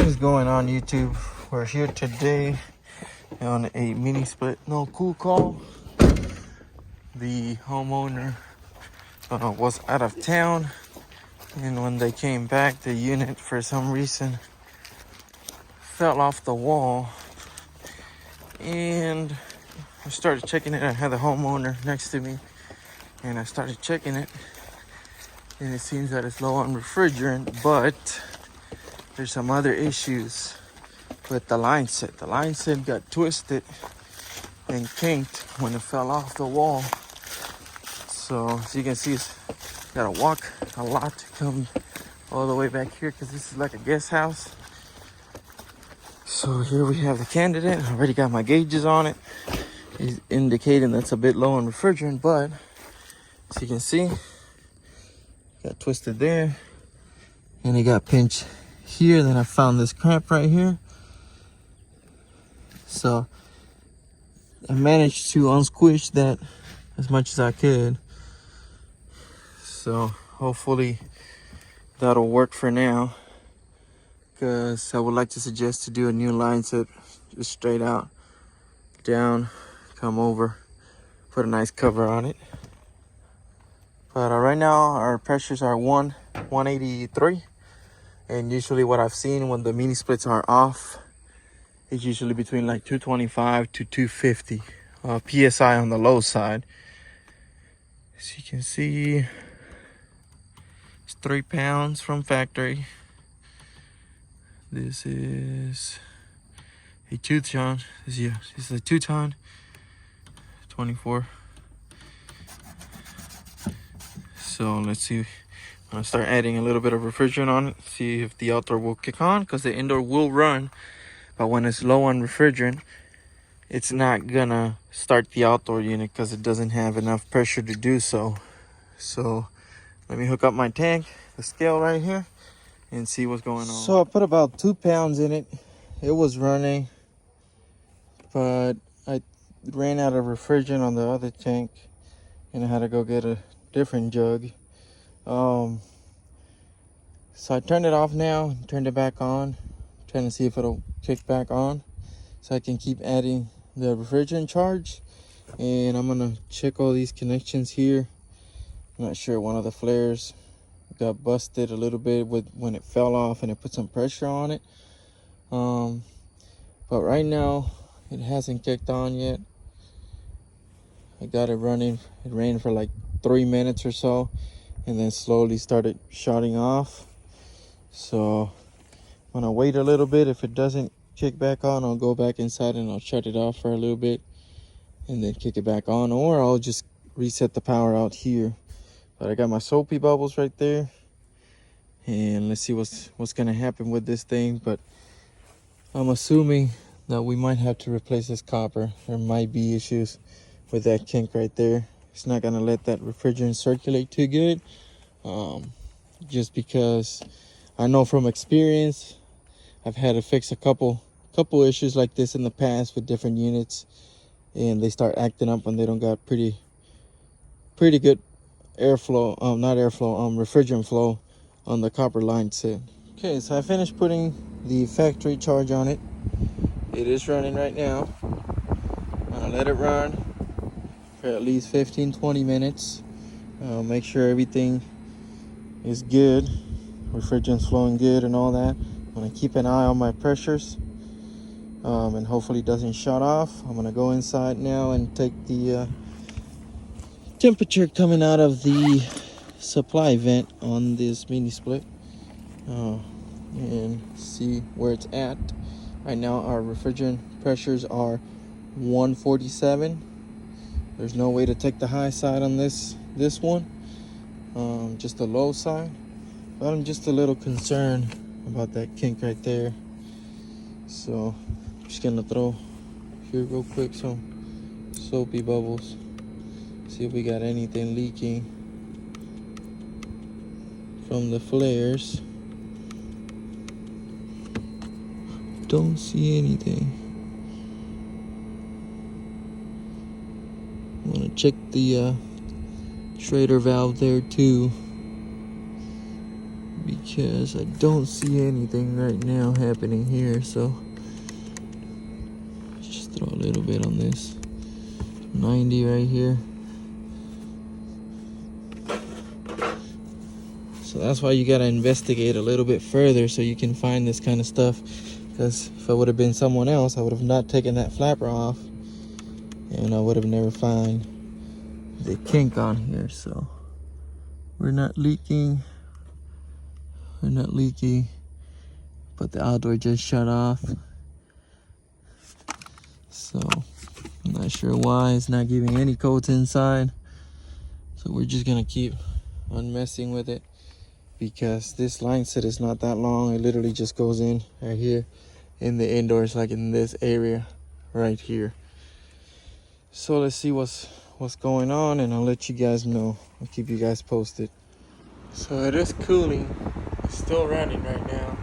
What is going on, YouTube? We're here today on a mini split no cool call. The homeowner was out of town, and when they came back, the unit for some reason fell off the wall, and I started checking it. I had the homeowner next to me, and I started checking it, and it seems that it's low on refrigerant, but there's some other issues with the line set. The line set got twisted and kinked when it fell off the wall. So as you can see, it's gotta walk a lot to come all the way back here because this is like a guest house. So here we have the candidate. I already got my gauges on it. He's indicating that's a bit low on refrigerant, but as you can see, got twisted there and it got pinched here. Then I found this cramp right here. So I managed to unsquish that as much as I could. So hopefully that'll work for now, because I would like to suggest to do a new line set, just straight out, down, come over, put a nice cover on it. But right now our pressures are 183, and usually what I've seen when the mini splits are off, it's usually between like 225 to 250 psi on the low side. As you can see, it's 3 pounds from factory. This is a 2-ton. This is a 2-ton, 24. So let's see. I'm gonna start adding a little bit of refrigerant on it, see if the outdoor will kick on, because the indoor will run. But when it's low on refrigerant, it's not gonna start the outdoor unit because it doesn't have enough pressure to do so. So let me hook up my tank, the scale right here, and see what's going on. So I put about 2 pounds in it. It was running, but I ran out of refrigerant on the other tank, and I had to go get a different jug. So I turned it off now, turned it back on, trying to see if it'll kick back on so I can keep adding the refrigerant charge. And I'm gonna check all these connections here. I'm not sure, one of the flares got busted a little bit when it fell off and it put some pressure on it. But right now it hasn't kicked on yet. I got it running. It ran for like 3 minutes or so, and then slowly started shutting off. So I'm gonna wait a little bit. If it doesn't kick back on, I'll go back inside and I'll shut it off for a little bit and then kick it back on, or I'll just reset the power out here. But I got my soapy bubbles right there, and let's see what's gonna happen with this thing. But I'm assuming that we might have to replace this copper. There might be issues with that kink right there. It's not gonna let that refrigerant circulate too good, just because I know from experience I've had to fix a couple issues like this in the past with different units, and they start acting up when they don't got pretty good airflow, refrigerant flow on the copper line set. Okay, so I finished putting the factory charge on it. It is running right now. I'm gonna let it run for at least 15-20 minutes. Make sure everything is good, refrigerant's flowing good and all that. I'm gonna keep an eye on my pressures, and hopefully it doesn't shut off. I'm gonna go inside now and take the temperature coming out of the supply vent on this mini split, and see where it's at. Right now our refrigerant pressures are 147. There's no way to take the high side on this one, just the low side. But I'm just a little concerned about that kink right there. So I'm just gonna throw here real quick some soapy bubbles, see if we got anything leaking from the flares. Don't see anything. I'm gonna check the Schrader valve there too. because I don't see anything right now happening here. So just throw a little bit on this 90 right here. So that's why you gotta investigate a little bit further so you can find this kind of stuff. Because if I would have been someone else, I would have not taken that flapper off, and I would have never found the kink on here. So we're not leaking, but the outdoor just shut off. So I'm not sure why it's not giving any codes inside. So we're just gonna keep on messing with it, because this line set is not that long. It literally just goes in right here in the indoors, like in this area right here. So let's see what's going on, and I'll let you guys know. I'll keep you guys posted. So it is cooling. It's still running right now.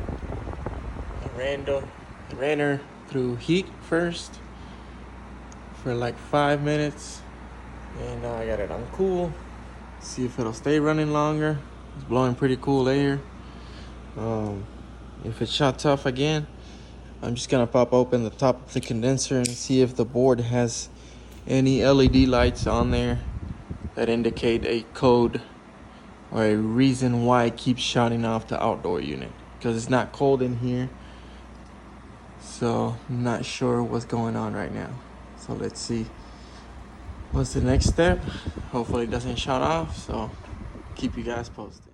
I ran her through heat first for like 5 minutes, and now I got it on cool. See if it'll stay running longer. It's blowing pretty cool air. If it shuts off again, I'm just gonna pop open the top of the condenser and see if the board has any LED lights on there that indicate a code or a reason why it keeps shutting off the outdoor unit, because it's not cold in here. So I'm not sure what's going on right now. So let's see what's the next step. Hopefully it doesn't shut off, so keep you guys posted.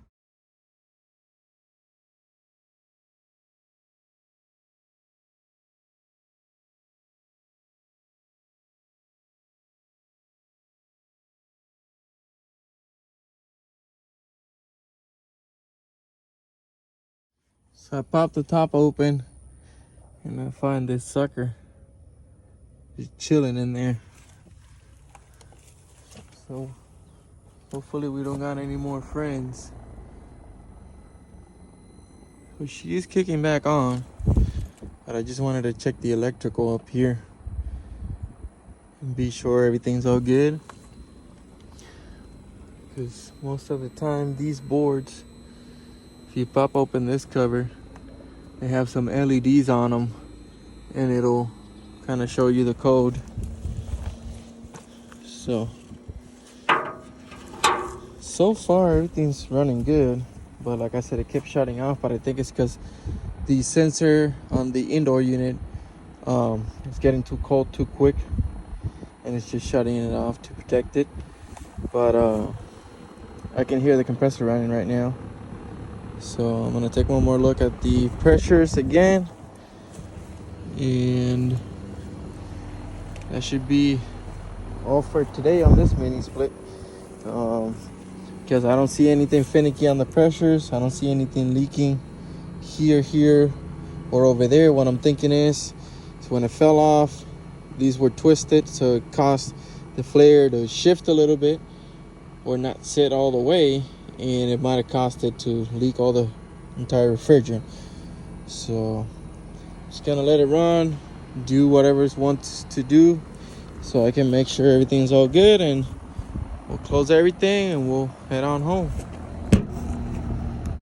So I popped the top open and I find this sucker just chilling in there. So hopefully we don't got any more friends. But she is kicking back on, but I just wanted to check the electrical up here and be sure everything's all good. Because most of the time these boards, if you pop open this cover, they have some LEDs on them, and it'll kind of show you the code. So far everything's running good, but like I said, it kept shutting off. But I think it's because the sensor on the indoor unit is getting too cold too quick, and it's just shutting it off to protect it. But I can hear the compressor running right now. So I'm gonna take one more look at the pressures again, and that should be all for today on this mini split. Because I don't see anything finicky on the pressures. I don't see anything leaking here, or over there. What I'm thinking is when it fell off, these were twisted, so it caused the flare to shift a little bit or not sit all the way, and it might have caused it to leak all the entire refrigerant. So just gonna let it run, do whatever it wants to do, so I can make sure everything's all good, and we'll close everything and we'll head on home.